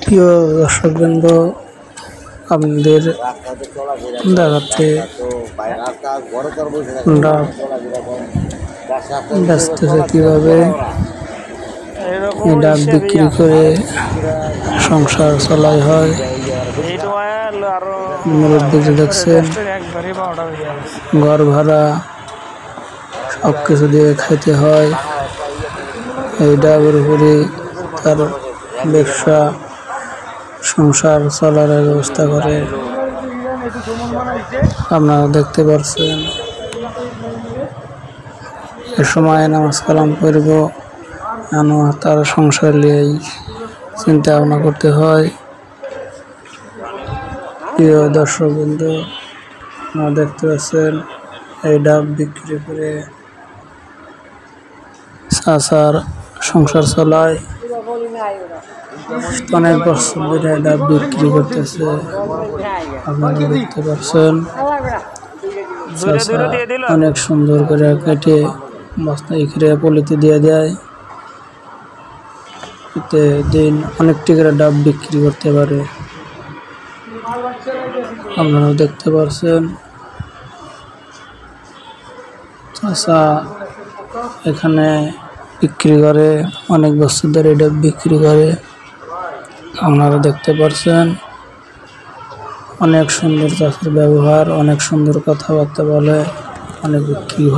প্রিয় দর্শকবৃন্দ, আপনাদের দেখাচ্ছে বেচতেছে কিভাবে এই ডাব বিক্রি করে সংসার চলাই হয়। দিকে দেখছেন ঘর ভাড়া সবকিছু দিয়ে খাইতে হয়। এই ডাবের উপরে তার ব্যবসা সংসার চলার ব্যবস্থা করে। আপনারা দেখতে পাচ্ছেন এ সময় নামাজ কালাম করব তার সংসার নিয়ে চিন্তা ভাবনা করতে হয়। প্রিয় দর্শকবৃন্দ, আপনারা দেখতে পাচ্ছেন এই ডাব বিক্রি করে চাচার সংসার চলায়। অনেক বছর ধরে ডাব বিক্রি করতেছে। আপনারা দেখতে পাচ্ছেন চাচা অনেক সুন্দর করে কেটে বস্তায় করে পলিতে দিয়ে দেয়। এতে দিন অনেক টাকার ডাব বিক্রি করতে পারে। আপনারা দেখতে পাচ্ছেন চাচা এখানে বিক্রি করে, অনেক বছর ধরে ডাব বিক্রি করে। আপনারা দেখতে পাচ্ছেন অনেক সুন্দর চাচার ব্যবহার, অনেক সুন্দর কথাবার্তা বলে, অনেক বিক্রি হয়।